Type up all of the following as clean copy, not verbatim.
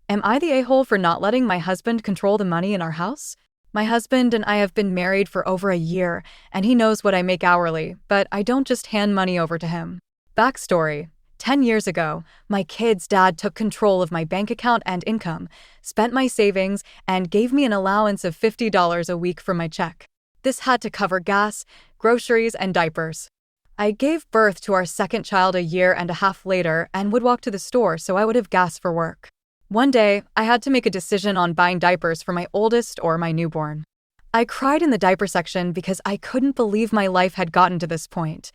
Am I the a-hole for not letting my husband control the money in our house? My husband and I have been married for over a year, and he knows what I make hourly, but I don't just hand money over to him. Backstory: 10 years ago, my kid's dad took control of my bank account and income, spent my savings, and gave me an allowance of $50 a week from my check. This had to cover gas, groceries, and diapers. I gave birth to our second child a year and a half later and would walk to the store so I would have gas for work. One day, I had to make a decision on buying diapers for my oldest or my newborn. I cried in the diaper section because I couldn't believe my life had gotten to this point.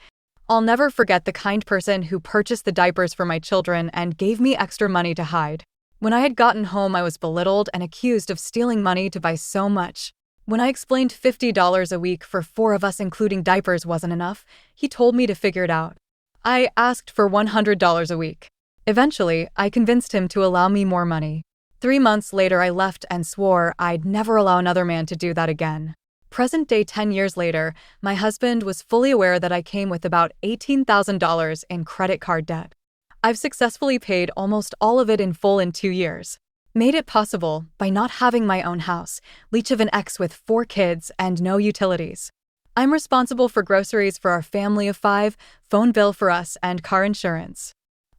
I'll never forget the kind person who purchased the diapers for my children and gave me extra money to hide. When I had gotten home, I was belittled and accused of stealing money to buy so much. When I explained $50 a week for 4 of us including diapers wasn't enough, he told me to figure it out. I asked for $100 a week. Eventually, I convinced him to allow me more money. 3 months later, I left and swore I'd never allow another man to do that again. Present day 10 years later, my husband was fully aware that I came with about $18,000 in credit card debt. I've successfully paid almost all of it in full in 2 years. Made it possible by not having my own house, leech of an ex with 4 kids and no utilities. I'm responsible for groceries for our family of 5, phone bill for us, and car insurance.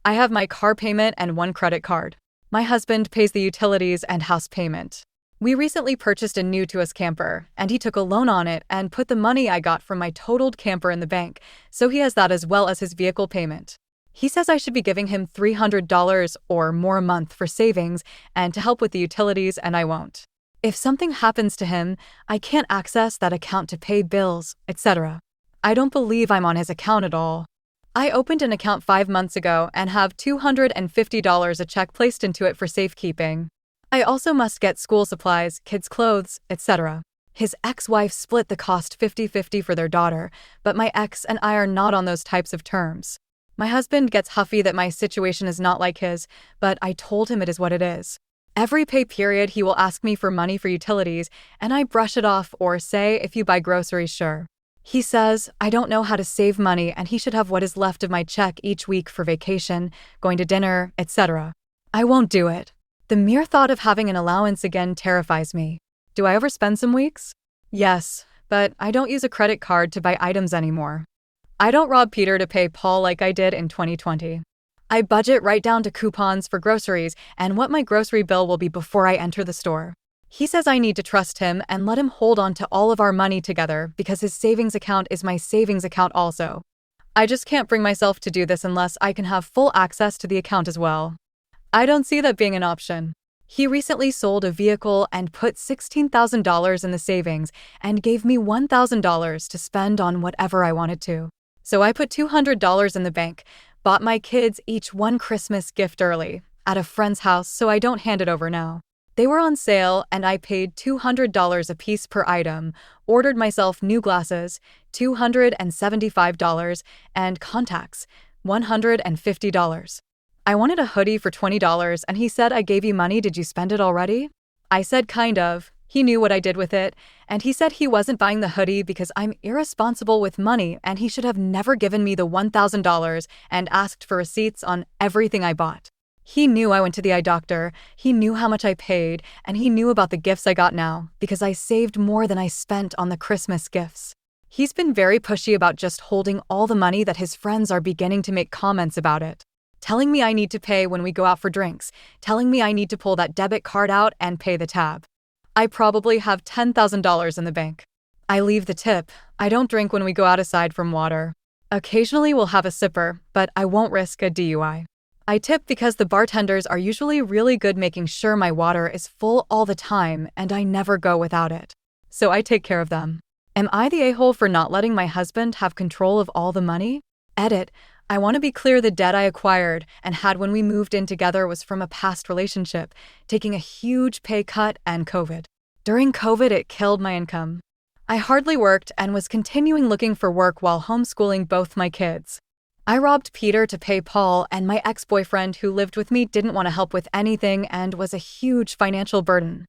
I have my car payment and 1 credit card. My husband pays the utilities and house payment. We recently purchased a new to us camper, and he took a loan on it and put the money I got from my totaled camper in the bank, so he has that as well as his vehicle payment. He says I should be giving him $300 or more a month for savings and to help with the utilities, and I won't. If something happens to him, I can't access that account to pay bills, etc. I don't believe I'm on his account at all. I opened an account 5 months ago and have $250 a check placed into it for safekeeping. I also must get school supplies, kids' clothes, etc. His ex-wife split the cost 50-50 for their daughter, but my ex and I are not on those types of terms. My husband gets huffy that my situation is not like his, but I told him it is what it is. Every pay period he will ask me for money for utilities, and I brush it off or say, if you buy groceries, sure. He says I don't know how to save money and he should have what is left of my check each week for vacation, going to dinner, etc. I won't do it. The mere thought of having an allowance again terrifies me. Do I overspend some weeks? Yes, but I don't use a credit card to buy items anymore. I don't rob Peter to pay Paul like I did in 2020. I budget right down to coupons for groceries and what my grocery bill will be before I enter the store. He says I need to trust him and let him hold on to all of our money together because his savings account is my savings account also. I just can't bring myself to do this unless I can have full access to the account as well. I don't see that being an option. He recently sold a vehicle and put $16,000 in the savings and gave me $1,000 to spend on whatever I wanted to. So I put $200 in the bank, bought my kids each 1 Christmas gift early at a friend's house so I don't hand it over now. They were on sale and I paid $200 a piece per item, ordered myself new glasses, $275, and contacts, $150. I wanted a hoodie for $20 and he said, I gave you money, did you spend it already? I said kind of. He knew what I did with it, and he said he wasn't buying the hoodie because I'm irresponsible with money and he should have never given me the $1,000 and asked for receipts on everything I bought. He knew I went to the eye doctor, he knew how much I paid, and he knew about the gifts I got now because I saved more than I spent on the Christmas gifts. He's been very pushy about just holding all the money that his friends are beginning to make comments about it. Telling me I need to pay when we go out for drinks, telling me I need to pull that debit card out and pay the tab. I probably have $10,000 in the bank. I leave the tip. I don't drink when we go out aside from water. Occasionally we'll have a sipper, but I won't risk a DUI. I tip because the bartenders are usually really good making sure my water is full all the time and I never go without it. So I take care of them. Am I the a-hole for not letting my husband have control of all the money? Edit. I want to be clear, the debt I acquired and had when we moved in together was from a past relationship, taking a huge pay cut and COVID. During COVID, it killed my income. I hardly worked and was continuing looking for work while homeschooling both my kids. I robbed Peter to pay Paul, and my ex-boyfriend who lived with me didn't want to help with anything and was a huge financial burden.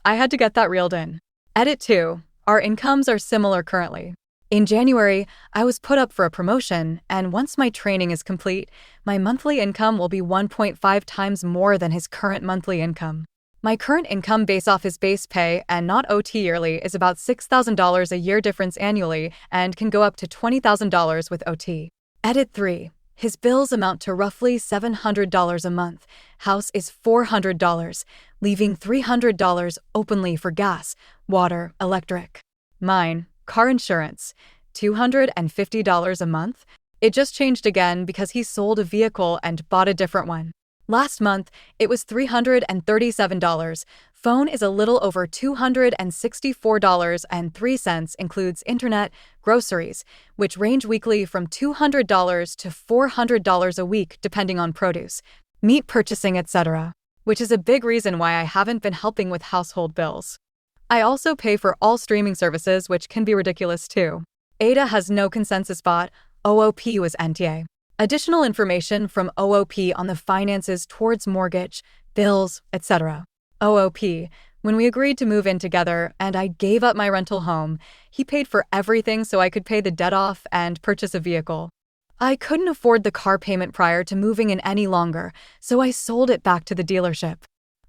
I had to get that reeled in. Edit 2. Our incomes are similar currently. In January, I was put up for a promotion, and once my training is complete, my monthly income will be 1.5 times more than his current monthly income. My current income based off his base pay and not OT yearly is about $6,000 a year difference annually and can go up to $20,000 with OT. Edit 3. His bills amount to roughly $700 a month. House is $400, leaving $300 openly for gas, water, electric. Mine, car insurance, $250 a month. It just changed again because he sold a vehicle and bought a different one. Last month, it was $337. Phone is a little over $264.03, includes internet, groceries, which range weekly from $200 to $400 a week depending on produce, meat purchasing, etc., which is a big reason why I haven't been helping with household bills. I also pay for all streaming services, which can be ridiculous too. AITAH has no consensus bot. OOP was NTA. Additional information from OOP on the finances towards mortgage, bills, etc. OOP, when we agreed to move in together and I gave up my rental home, he paid for everything so I could pay the debt off and purchase a vehicle. I couldn't afford the car payment prior to moving in any longer, so I sold it back to the dealership.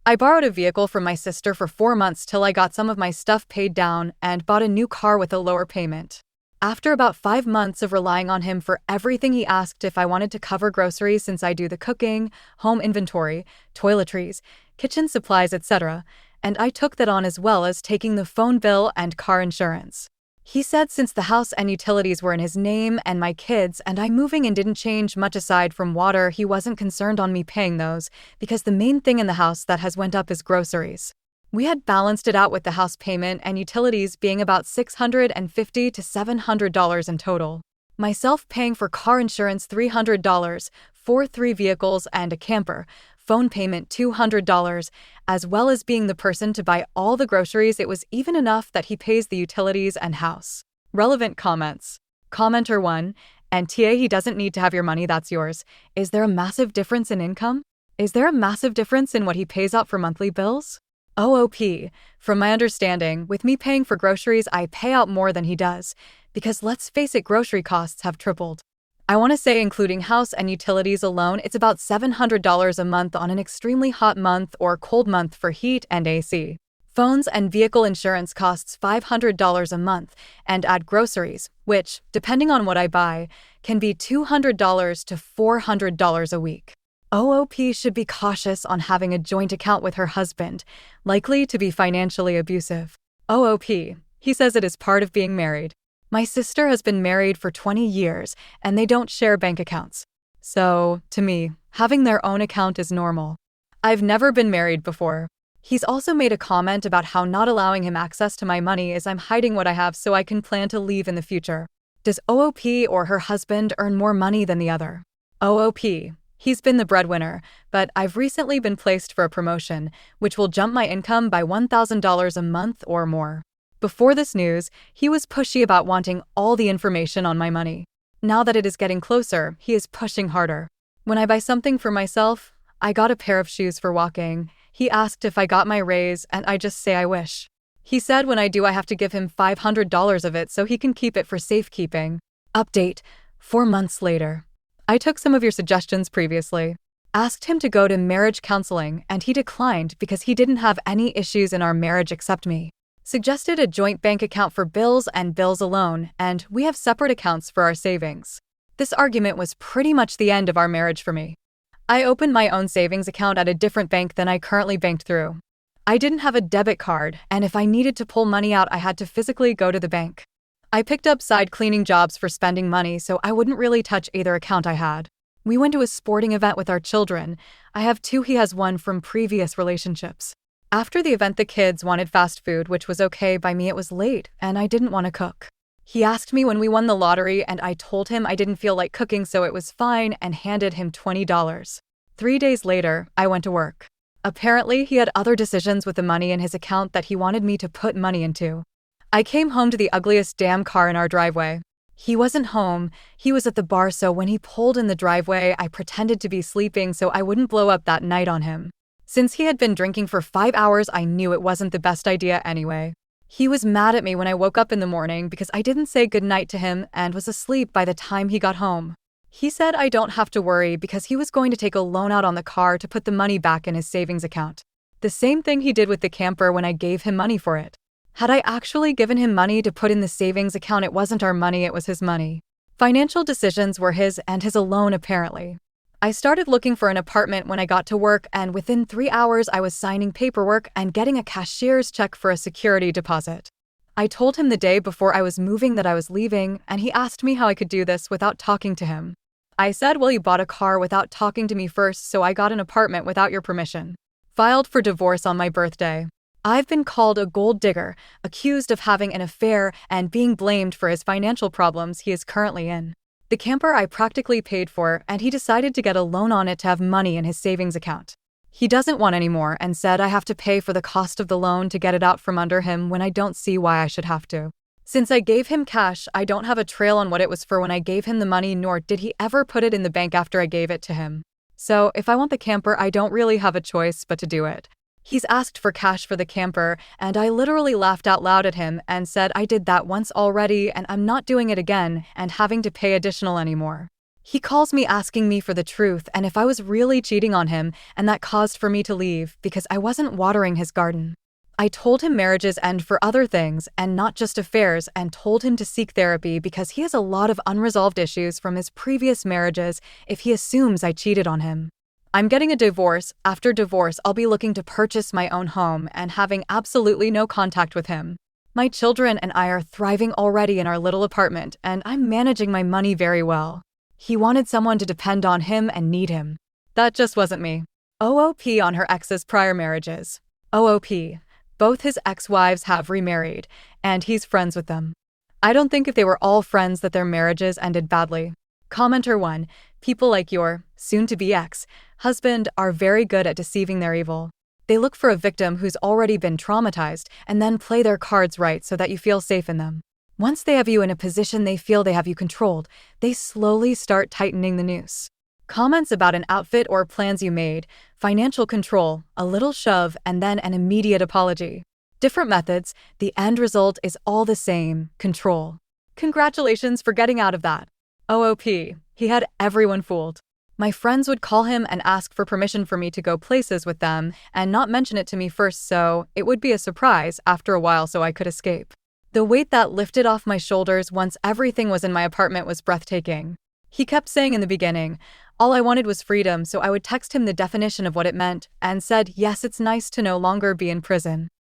I borrowed a vehicle from my sister for 4 months till I got some of my stuff paid down and bought a new car with a lower payment. After about 5 months of relying on him for everything, he asked if I wanted to cover groceries since I do the cooking, home inventory, toiletries, kitchen supplies, etc., and I took that on as well as taking the phone bill and car insurance. He said since the house and utilities were in his name and my kids and I moving in didn't change much aside from water, he wasn't concerned on me paying those because the main thing in the house that has went up is groceries. We had balanced it out with the house payment and utilities being about $650 to $700 in total. Myself paying for car insurance $300, for 3 vehicles and a camper, phone payment $200, as well as being the person to buy all the groceries. It was even enough that he pays the utilities and house. Relevant comments. Commenter 1, and TA, he doesn't need to have your money, that's yours. Is there a massive difference in income? Is there a massive difference in what he pays out for monthly bills? OOP, from my understanding, with me paying for groceries, I pay out more than he does, because let's face it, grocery costs have tripled. I want to say including house and utilities alone, it's about $700 a month on an extremely hot month or cold month for heat and AC. Phones and vehicle insurance costs $500 a month, and add groceries, which, depending on what I buy, can be $200 to $400 a week. OOP should be cautious on having a joint account with her husband, likely to be financially abusive. OOP, he says it is part of being married. My sister has been married for 20 years, and they don't share bank accounts. So, to me, having their own account is normal. I've never been married before. He's also made a comment about how not allowing him access to my money is I'm hiding what I have so I can plan to leave in the future. Does OOP or her husband earn more money than the other? OOP, he's been the breadwinner, but I've recently been placed for a promotion, which will jump my income by $1,000 a month or more. Before this news, he was pushy about wanting all the information on my money. Now that it is getting closer, he is pushing harder. When I buy something for myself, I got a pair of shoes for walking. He asked if I got my raise, and I just say I wish. He said when I do, I have to give him $500 of it so he can keep it for safekeeping. Update, 4 months later. I took some of your suggestions previously. Asked him to go to marriage counseling, and he declined because he didn't have any issues in our marriage except me. Suggested a joint bank account for bills and bills alone, and we have separate accounts for our savings. This argument was pretty much the end of our marriage for me. I opened my own savings account at a different bank than I currently banked through. I didn't have a debit card, and if I needed to pull money out, I had to physically go to the bank. I picked up side cleaning jobs for spending money, so I wouldn't really touch either account I had. We went to a sporting event with our children. I have 2, he has 1 from previous relationships. After the event, the kids wanted fast food, which was okay by me. It was late, and I didn't want to cook. He asked me when we won the lottery, and I told him I didn't feel like cooking, so it was fine, and handed him $20. 3 days later, I went to work. Apparently, he had other decisions with the money in his account that he wanted me to put money into. I came home to the ugliest damn car in our driveway. He wasn't home. He was at the bar, so when he pulled in the driveway, I pretended to be sleeping so I wouldn't blow up that night on him. Since he had been drinking for 5 hours, I knew it wasn't the best idea anyway. He was mad at me when I woke up in the morning because I didn't say goodnight to him and was asleep by the time he got home. He said I don't have to worry because he was going to take a loan out on the car to put the money back in his savings account. The same thing he did with the camper when I gave him money for it. Had I actually given him money to put in the savings account, it wasn't our money, it was his money. Financial decisions were his and his alone, apparently. I started looking for an apartment when I got to work, and within 3 hours I was signing paperwork and getting a cashier's check for a security deposit. I told him the day before I was moving that I was leaving, and he asked me how I could do this without talking to him. I said, well, you bought a car without talking to me first, so I got an apartment without your permission. Filed for divorce on my birthday. I've been called a gold digger, accused of having an affair, and being blamed for his financial problems he is currently in. The camper I practically paid for, and he decided to get a loan on it to have money in his savings account. He doesn't want any more and said I have to pay for the cost of the loan to get it out from under him when I don't see why I should have to. Since I gave him cash, I don't have a trail on what it was for when I gave him the money, nor did he ever put it in the bank after I gave it to him. So if I want the camper, I don't really have a choice but to do it. He's asked for cash for the camper, and I literally laughed out loud at him and said I did that once already and I'm not doing it again and having to pay additional anymore. He calls me asking me for the truth and if I was really cheating on him, and that caused for me to leave because I wasn't watering his garden. I told him marriages end for other things and not just affairs, and told him to seek therapy because he has a lot of unresolved issues from his previous marriages if he assumes I cheated on him. I'm getting a divorce. After divorce, I'll be looking to purchase my own home and having absolutely no contact with him. My children and I are thriving already in our little apartment, and I'm managing my money very well. He wanted someone to depend on him and need him. That just wasn't me. OOP on her ex's prior marriages. OOP. Both his ex-wives have remarried, and he's friends with them. I don't think if they were all friends that their marriages ended badly. Commenter 1. People like your soon-to-be ex-husband are very good at deceiving their evil. They look for a victim who's already been traumatized and then play their cards right so that you feel safe in them. Once they have you in a position they feel they have you controlled, they slowly start tightening the noose. Comments about an outfit or plans you made, financial control, a little shove, and then an immediate apology. Different methods, the end result is all the same: control. Congratulations for getting out of that. OOP. He had everyone fooled. My friends would call him and ask for permission for me to go places with them and not mention it to me first, so it would be a surprise after a while so I could escape. The weight that lifted off my shoulders once everything was in my apartment was breathtaking. He kept saying in the beginning, all I wanted was freedom, so I would text him the definition of what it meant and said, yes, it's nice to no longer be in prison.